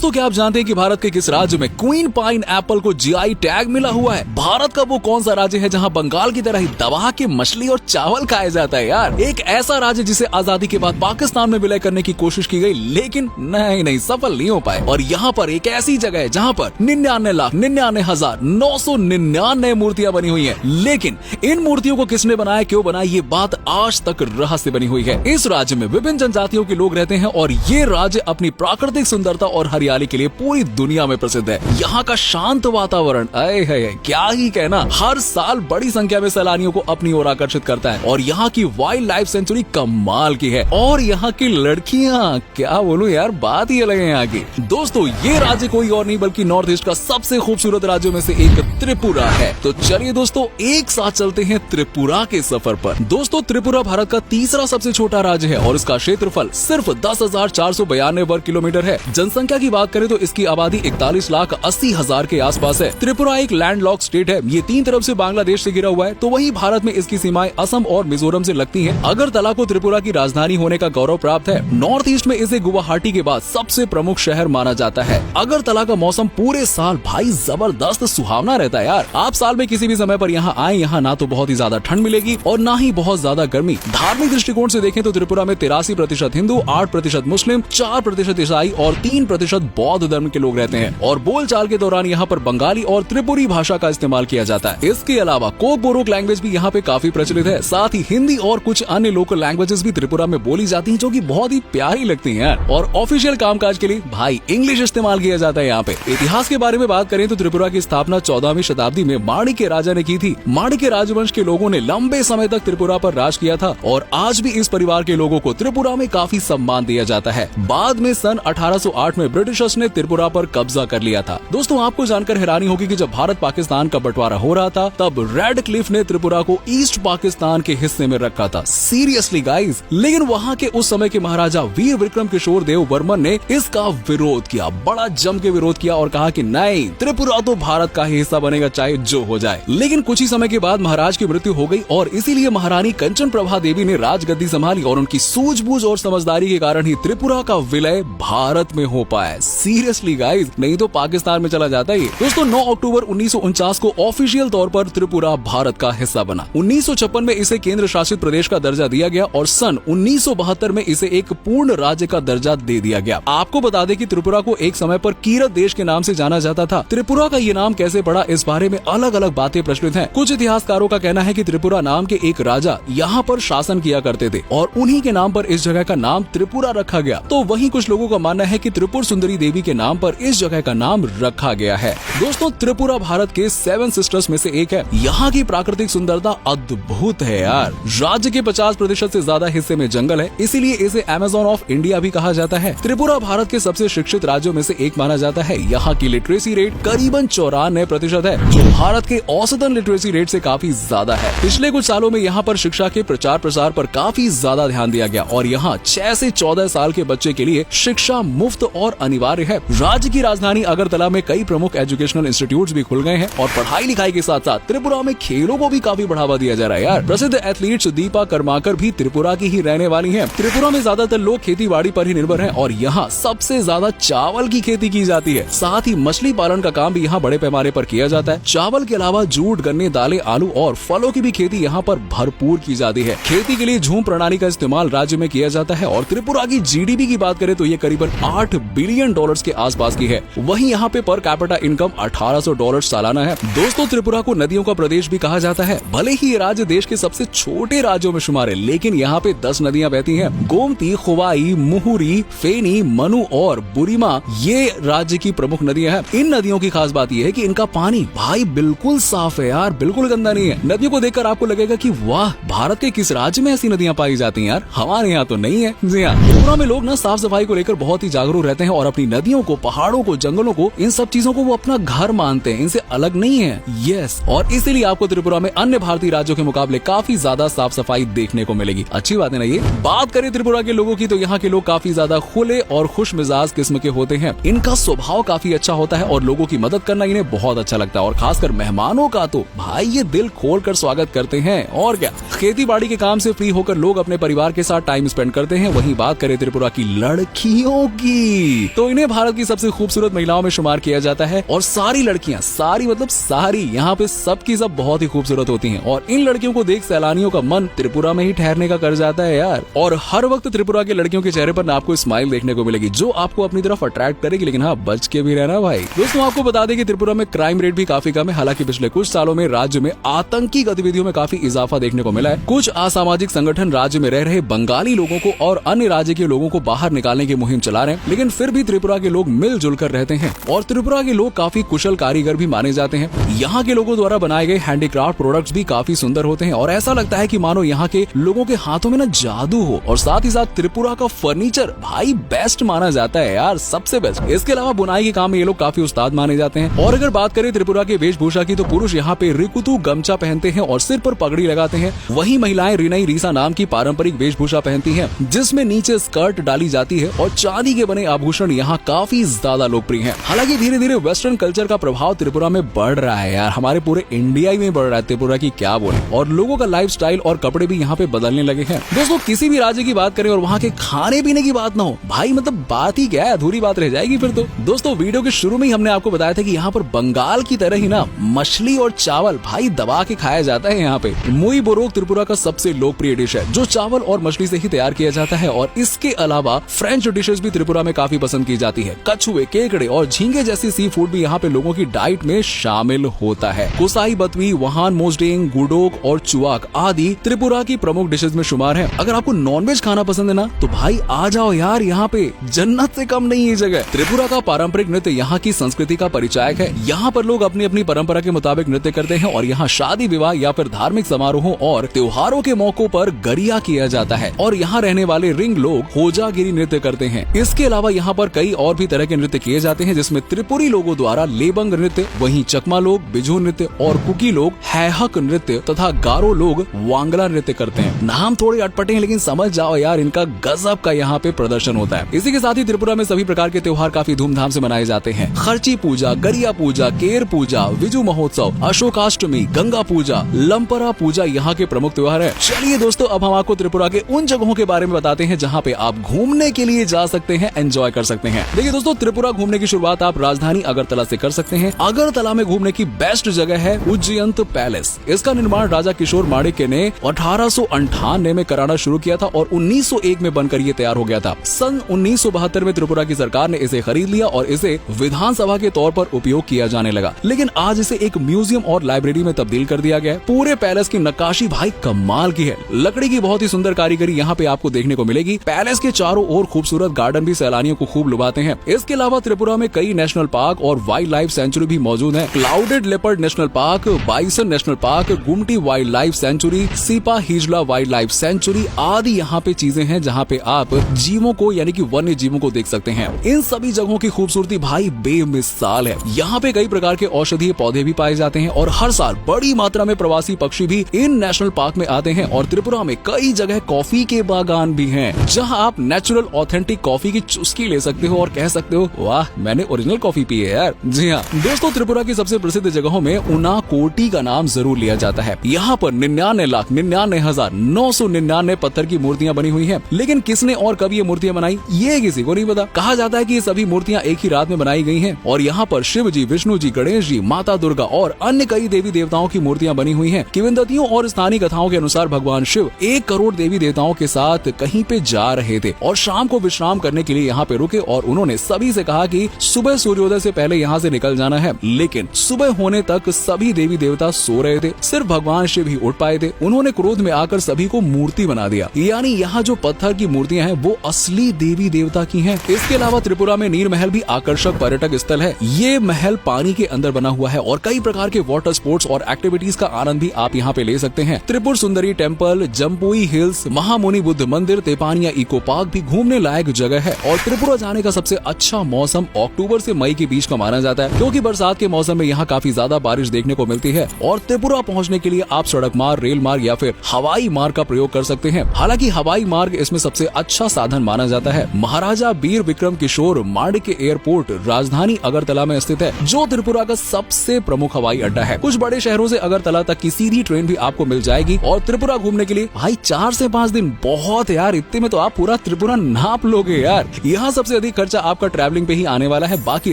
दोस्तों क्या आप जानते हैं कि भारत के किस राज्य में क्वीन पाइन एप्पल को जीआई टैग मिला हुआ है? भारत का वो कौन सा राज्य है जहां बंगाल की तरह ही दबा के मछली और चावल खाया जाता है यार? एक ऐसा राज्य जिसे आजादी के बाद पाकिस्तान में विलय करने की कोशिश की गई, लेकिन नहीं सफल नहीं हो पाए। और यहाँ पर एक ऐसी जगह है जहाँ पर 99,99,999 मूर्तियां बनी हुई है, लेकिन इन मूर्तियों को किसने बनाया, क्यों बनाया, ये बात आज तक रहस्य बनी हुई है। इस राज्य में विभिन्न जनजातियों के लोग रहते हैं और ये राज्य अपनी प्राकृतिक सुंदरता और हरियाली के लिए पूरी दुनिया में प्रसिद्ध है। यहाँ का शांत वातावरण क्या ही कहना, हर साल बड़ी संख्या में सैलानियों को अपनी ओर आकर्षित करता है। और यहाँ की वाइल्ड लाइफ सेंचुरी कमाल की है। और यहाँ की लड़कियाँ क्या बोलूं यार, बात ही अलग है यहाँ की। दोस्तों ये राज्य कोई और नहीं बल्कि नॉर्थ ईस्ट का सबसे खूबसूरत राज्यों में से एक त्रिपुरा है। तो चलिए दोस्तों एक साथ चलते हैं त्रिपुरा के सफर पर। दोस्तों त्रिपुरा भारत का तीसरा सबसे छोटा राज्य है और इसका क्षेत्रफल सिर्फ 10,492 वर्ग किलोमीटर है। जनसंख्या की बात करें तो इसकी आबादी 41,80,000 के आसपास है। त्रिपुरा एक लैंडलॉक स्टेट है, ये तीन तरफ से बांग्लादेश से घिरा हुआ है। तो वहीं भारत में इसकी सीमाएं असम और मिजोरम से लगती हैं। अगरतला को त्रिपुरा की राजधानी होने का गौरव प्राप्त है। नॉर्थ ईस्ट में इसे गुवाहाटी के बाद सबसे प्रमुख शहर माना जाता है। अगरतला का मौसम पूरे साल भाई जबरदस्त सुहावना रहता है यार। आप साल में किसी भी समय पर यहाँ आए, यहाँ ना तो बहुत ही ज्यादा ठंड मिलेगी और ना ही बहुत ज्यादा गर्मी। धार्मिक दृष्टिकोण से देखें तो त्रिपुरा में 83% हिंदू, 8% मुस्लिम, 4% ईसाई और 3% बौद्ध धर्म के लोग रहते हैं। और बोलचाल के दौरान यहाँ पर बंगाली और त्रिपुरी भाषा का इस्तेमाल किया जाता है। इसके अलावा कोक-बोरोक लैंग्वेज भी यहाँ पे काफी प्रचलित है। साथ ही हिंदी और कुछ अन्य लोकल लैंग्वेजेस भी त्रिपुरा में बोली जाती हैं, जो कि बहुत ही प्यारी लगती हैं यार। और ऑफिशियल कामकाज के लिए भाई इंग्लिश इस्तेमाल किया जाता है यहाँ पे। इतिहास के बारे में बात करें तो त्रिपुरा की स्थापना 14वीं शताब्दी में माणिक्य राजा ने की थी। माणिक्य राजवंश के लोगों ने लंबे समय तक त्रिपुरा पर राज किया था और आज भी इस परिवार के लोगों को त्रिपुरा में काफी सम्मान दिया जाता है। बाद में सन 1808 में ब्रिटिशर्स ने त्रिपुरा पर कब्जा कर लिया था। दोस्तों आपको जानकर हैरानी होगी कि जब भारत पाकिस्तान का बंटवारा हो रहा था तब रेड क्लिफ ने त्रिपुरा को ईस्ट पाकिस्तान के हिस्से में रखा था। सीरियसली गाइस, लेकिन वहाँ के उस समय के महाराजा वीर विक्रम किशोर देव वर्मन ने इसका विरोध किया, बड़ा जम के विरोध किया और कहा कि नहीं, त्रिपुरा तो भारत का ही हिस्सा बनेगा चाहे जो हो जाए। लेकिन कुछ ही समय के बाद महाराज की मृत्यु हो गई और इसीलिए महारानी कंचन प्रभा देवी ने राजगद्दी संभाली और उनकी सूझबूझ और समझदारी के कारण ही त्रिपुरा का विलय भारत में हो पाया। सीरियसली गाइस, नहीं तो पाकिस्तान में चला जाता है। दोस्तों 9 अक्टूबर 1949 को ऑफिशियल तौर पर त्रिपुरा भारत का हिस्सा बना। 1956 में इसे केंद्र शासित प्रदेश का दर्जा दिया गया और सन 1972 में इसे एक पूर्ण राज्य का दर्जा दे दिया गया। आपको बता दें कि त्रिपुरा को एक समय पर कीरत देश के नाम से जाना जाता था। त्रिपुरा का ये नाम कैसे पड़ा, इस बारे में अलग अलग बातें प्रचलित हैं। कुछ इतिहासकारों का कहना है कि त्रिपुरा नाम के एक राजा यहाँ पर शासन किया करते थे और उन्हीं के नाम पर इस जगह का नाम त्रिपुरा रखा गया। तो वहीं कुछ लोगों का मानना है कि त्रिपुर सुंदरी देवी के नाम पर इस जगह का नाम रखा गया है। दोस्तों त्रिपुरा भारत के 7 सिस्टर्स में से एक है। यहाँ की प्राकृतिक सुंदरता अद्भुत है यार। राज्य के 50% से ज्यादा हिस्से में जंगल है, इसीलिए इसे अमेज़न ऑफ इंडिया भी कहा जाता है। त्रिपुरा भारत के सबसे शिक्षित राज्यों में से एक माना जाता है। यहाँ की लिटरेसी रेट करीबन 94% है, जो भारत के औसतन लिटरेसी रेट से काफी ज्यादा है। पिछले कुछ सालों में यहाँ पर शिक्षा के प्रचार प्रसार पर काफी ज्यादा ध्यान दिया गया और यहाँ 6 से 14 साल के बच्चे के लिए शिक्षा मुफ्त और अनिवार्य है। राज्य की राजधानी अगरतला में कई प्रमुख एजुकेशनल इंस्टीट्यूट्स भी खुल गए हैं और पढ़ाई लिखाई के साथ साथ त्रिपुरा में खेलों को भी काफी बढ़ावा दिया जा रहा है यार। प्रसिद्ध एथलीट्स दीपा कर्माकर भी त्रिपुरा की ही रहने वाली हैं। त्रिपुरा में ज्यादातर लोग खेती बाड़ी पर ही निर्भर हैं और यहाँ सबसे ज्यादा चावल की खेती की जाती है। साथ ही मछली पालन का काम भी यहाँ बड़े पैमाने पर किया जाता है। चावल के अलावा जूट, गन्ने, दालें, आलू और फलों की भी खेती यहाँ पर भरपूर की जाती है। खेती के लिए झूम प्रणाली का इस्तेमाल राज्य में किया जाता है और त्रिपुरा की जीडीपी की बात करें तो ये करीबन $8 बिलियन के आसपास की है। वहीं यहाँ पे पर कैपिटा इनकम $1800 सालाना है। दोस्तों त्रिपुरा को नदियों का प्रदेश भी कहा जाता है। भले ही ये राज्य देश के सबसे छोटे राज्यों में शुमार है, लेकिन यहाँ पे 10 नदियाँ बहती हैं। गोमती, खुवाई, मुहुरी, फेनी, मनु और बुरीमा ये राज्य की प्रमुख नदियाँ हैं। इन नदियों की खास बात यह है कि इनका पानी भाई बिल्कुल साफ है यार, बिल्कुल गंदा नहीं है। नदियों को देखकर आपको लगेगा कि वाह, भारत के किस राज्य में ऐसी नदियाँ पाई जाती हैं यार, हमारे यहाँ तो नहीं है। जी हाँ, त्रिपुरा में लोग ना साफ सफाई को लेकर बहुत ही जागरूक रहते हैं और अपनी नदियों को, पहाड़ों को, जंगलों को, इन सब चीजों को वो अपना घर मानते हैं, इनसे अलग नहीं है। यस, और इसीलिए आपको त्रिपुरा में अन्य भारतीय राज्यों के मुकाबले काफी ज्यादा साफ सफाई देखने को मिलेगी। अच्छी बात है ना ये। बात करें त्रिपुरा के लोगों की तो यहाँ के लोग काफी ज्यादा खुले और खुश मिजाज किस्म के होते हैं। इनका स्वभाव काफी अच्छा होता है और लोगों की मदद करना इन्हें बहुत अच्छा लगता है और खासकर मेहमानों का तो भाई ये दिल खोल कर स्वागत करते हैं। और क्या, खेती बाड़ी के काम से फ्री होकर लोग अपने परिवार के साथ टाइम स्पेंड करते हैं। वहीं बात करें त्रिपुरा की लड़कियों की तो इन्हें भारत की सबसे खूबसूरत महिलाओं में शुमार किया जाता है। और सारी लड़कियां, सारी मतलब सारी, यहाँ पे सबकी सब बहुत ही खूबसूरत होती हैं और इन लड़कियों को देख सैलानियों का मन त्रिपुरा में ही ठहरने का कर जाता है यार। और हर वक्त त्रिपुरा के लड़कियों के चेहरे पर आपको स्माइल देखने को मिलेगी जो आपको अपनी तरफ अट्रैक्ट करेगी, लेकिन हाँ बच के भी रहना भाई। दोस्तों आपको बता दें कि त्रिपुरा में क्राइम रेट भी काफी कम है। हालांकि पिछले कुछ सालों में राज्य में आतंकी गतिविधियों में काफी इजाफा देखने को मिला है। कुछ असामाजिक संगठन राज्य में रह रहे बंगाली लोगों को और अन्य राज्य के लोगों को बाहर निकालने की मुहिम चला रहे हैं, लेकिन फिर भी त्रिपुरा के लोग मिलजुल कर रहते हैं और त्रिपुरा के लोग काफी कुशल कारीगर भी माने जाते हैं। यहाँ के लोगों द्वारा बनाए गए हैंडीक्राफ्ट प्रोडक्ट्स भी काफी सुंदर होते हैं और ऐसा लगता है कि मानो यहाँ के लोगों के हाथों में ना जादू हो। और साथ ही साथ त्रिपुरा का फर्नीचर भाई बेस्ट माना जाता है यार, सबसे बेस्ट। इसके अलावा बुनाई के काम में ये लोग काफी उस्ताद माने जाते हैं। और अगर बात करें त्रिपुरा के वेशभूषा की तो पुरुष यहाँ पे रिकुतु गमछा पहनते हैं और सिर पर पगड़ी लगाते हैं। वहीं महिलाएं रिनई रीसा नाम की पारंपरिक वेशभूषा पहनती हैं, जिसमें नीचे स्कर्ट डाली जाती है और चांदी के बने आभूषण यहाँ काफी ज्यादा लोकप्रिय हैं। हालांकि धीरे धीरे वेस्टर्न कल्चर का प्रभाव त्रिपुरा में बढ़ रहा है यार, हमारे पूरे इंडिया में बढ़ रहा है, त्रिपुरा की क्या बोले। और लोगों का लाइफस्टाइल और कपड़े भी यहाँ पे बदलने लगे हैं। दोस्तों किसी भी राज्य की बात करें और वहाँ के खाने पीने की बात ना हो भाई, मतलब बात ही क्या है, अधूरी बात रह जाएगी फिर तो। दोस्तों वीडियो के शुरू में ही हमने आपको बताया था कि यहाँ पर बंगाल की तरह ही ना मछली और चावल भाई दबा के खाया जाता है। यहाँ पे मुई बोरोक त्रिपुरा का सबसे लोकप्रिय डिश है जो चावल और मछली से ही तैयार किया जाता है। और इसके अलावा फ्रेंच डिशेस भी त्रिपुरा में काफी पसंद की जाती है। कछुए, केकड़े और झींगे जैसी सी फूड भी यहाँ पे लोगों की डाइट में शामिल होता है। कुसाई बतवी, वहान मोजडेंग, गुडोक और चुआक आदि त्रिपुरा की प्रमुख डिशेस में शुमार है। अगर आपको नॉनवेज खाना पसंद है ना तो भाई आ जाओ यार, यहाँ पे जन्नत से कम नहीं है जगह। त्रिपुरा का पारंपरिक नृत्य यहाँ की संस्कृति का परिचायक है। यहाँ पर लोग अपनी अपनी परंपरा के मुताबिक नृत्य करते हैं और यहाँ शादी विवाह या फिर धार्मिक समारोहों और त्योहारों के मौकों पर गरिया किया जाता है। और यहाँ रहने वाले रिंग लोग होजागिरी नृत्य करते हैं। इसके अलावा यहाँ पर कई और भी तरह के नृत्य किए जाते हैं, जिसमें त्रिपुरी लोगों द्वारा लेबंग नृत्य, वहीं चकमा लोग बिजू नृत्य और कुकी लोग हैहक नृत्य तथा गारो लोग वांगला नृत्य करते हैं। नाम थोड़े अटपटे हैं लेकिन समझ जाओ यार, इनका गजब का यहाँ पे प्रदर्शन होता है। इसी के साथ ही त्रिपुरा में सभी प्रकार के त्योहार काफी धूमधाम से मनाए जाते हैं। खर्ची पूजा, गरिया पूजा, केर पूजा, विजू महोत्सव, अशोकाष्टमी, गंगा पूजा, लंपरा पूजा यहाँ के प्रमुख त्योहार है। चलिए दोस्तों अब हम आपको त्रिपुरा के उन जगहों के बारे में बताते हैं जहाँ पे आप घूमने के लिए जा सकते हैं, एंजॉय कर सकते हैं। देखिए दोस्तों, त्रिपुरा घूमने की शुरुआत आप राजधानी अगरतला से कर सकते हैं। अगरतला में घूमने की बेस्ट जगह है उज्जयंत पैलेस। इसका निर्माण राजा किशोर माणिक्य ने 1898 में कराना शुरू किया था और 1901 में बनकर ये तैयार हो गया था। सन 1972 में त्रिपुरा की सरकार ने इसे खरीद लिया और इसे विधानसभा के तौर पर उपयोग किया जाने लगा, लेकिन आज इसे एक म्यूजियम और लाइब्रेरी में तब्दील कर दिया गया है। पूरे पैलेस की नक्काशी भाई कमाल की है। लकड़ी की बहुत ही सुंदर कारीगरी यहाँ पे आपको देखने को मिलेगी। पैलेस के चारों ओर खूबसूरत गार्डन भी सैलानियों को खूब लुभाते हैं। इसके अलावा त्रिपुरा में कई नेशनल पार्क और वाइल्ड लाइफ सेंचुरी भी मौजूद है। Clouded leopard national park, bison national park, Gumti wild life sanctuary, Sepahijala wild life sanctuary आदि यहाँ पे चीजें हैं जहाँ पे आप जीवों को यानी कि वन्य जीवों को देख सकते हैं। इन सभी जगहों की खूबसूरती भाई बेमिसाल है। यहाँ पे कई प्रकार के औषधीय पौधे भी पाए जाते हैं और हर साल बड़ी मात्रा में प्रवासी पक्षी भी इन नेशनल पार्क में आते हैं। और त्रिपुरा में कई जगह कॉफी के बागान भी हैं, जहाँ आप नेचुरल ऑथेंटिक कॉफी की चुस्की ले सकते हो और कह सकते हो वाह मैंने ओरिजिनल कॉफी पी है यार। जी हाँ दोस्तों, त्रिपुरा की सबसे प्रसिद्ध जगहों में उनाकोटी का नाम जरूर लिया जाता है। यहाँ पर 99,99,999 पत्थर की मूर्तियाँ बनी हुई हैं। लेकिन किसने और कब ये मूर्तियाँ बनाई ये किसी को नहीं पता। कहा जाता है कि ये सभी मूर्तियाँ एक ही रात में बनाई गई हैं और यहाँ पर शिव जी, विष्णु जी, गणेश जी, माता दुर्गा और अन्य कई देवी देवताओं की मूर्तियाँ बनी हुई हैं। किंवदंतियों और स्थानीय कथाओं के अनुसार भगवान शिव 1 करोड़ देवी देवताओं के साथ कहीं पे जा रहे थे और शाम को विश्राम करने के लिए यहाँ पे रुके और उन्होंने सभी से कहा कि सुबह सूर्योदय से पहले यहाँ से निकल जाना है। लेकिन सुबह होने तक सभी देवी देवता सो रहे थे, सिर्फ भगवान शिव ही उठ पाए थे। उन्होंने क्रोध में आकर सभी को मूर्ति बना दिया। यानी यहाँ जो पत्थर की मूर्तियाँ हैं वो असली देवी देवता की हैं। इसके अलावा त्रिपुरा में नीर महल भी आकर्षक पर्यटक स्थल है। ये महल पानी के अंदर बना हुआ है और कई प्रकार के वाटर स्पोर्ट्स और एक्टिविटीज का आनंद भी आप यहाँ पे ले सकते हैं। त्रिपुर सुंदरी टेम्पल, जम्पुई हिल्स, महामुनि बुद्ध मंदिर, तेपानिया इको पार्क भी घूमने लायक जगह है। और त्रिपुरा जाने का सबसे अच्छा मौसम अक्टूबर से मई के बीच का माना जाता है, क्योंकि बरसात के मौसम में यहाँ काफी ज्यादा बारिश देखने को मिलती है। और त्रिपुरा पहुँचने के लिए आप सड़क मार्ग, रेल मार्ग या फिर हवाई मार्ग का प्रयोग कर सकते हैं। हालांकि हवाई मार्ग इसमें सबसे अच्छा साधन माना जाता है। महाराजा वीर विक्रम किशोर माणिक्य एयरपोर्ट राजधानी अगरतला में स्थित है, जो त्रिपुरा का सबसे प्रमुख हवाई अड्डा है। कुछ बड़े शहरों से अगरतला तक की सीधी ट्रेन भी आपको मिल जाएगी। और त्रिपुरा घूमने के लिए भाई 4 से 5 दिन बहुत यार, इतने में तो आप पूरा त्रिपुरा नाप लोगे यार। यहाँ सबसे अधिक खर्चा आपका ट्रैवलिंग पे ही आने वाला है। बाकी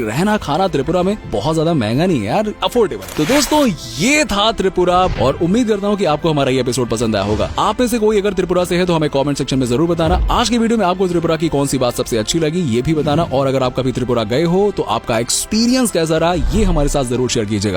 रहना खाना त्रिपुरा में बहुत ज्यादा महंगा नहीं है यार, अफोर्डेबल। तो दोस्तों ये था त्रिपुरा और उम्मीद करता हूँ कि आपको हमारा ये एपिसोड पसंद आया होगा। आप में से कोई अगर त्रिपुरा से है तो हमें कमेंट सेक्शन में जरूर बताना। आज की वीडियो में आपको त्रिपुरा की कौन सी बात सबसे अच्छी लगी ये भी बताना, और अगर आप कभी त्रिपुरा गए हो तो आपका एक्सपीरियंस कैसा रहा ये हमारे साथ जरूर शेयर कीजिएगा।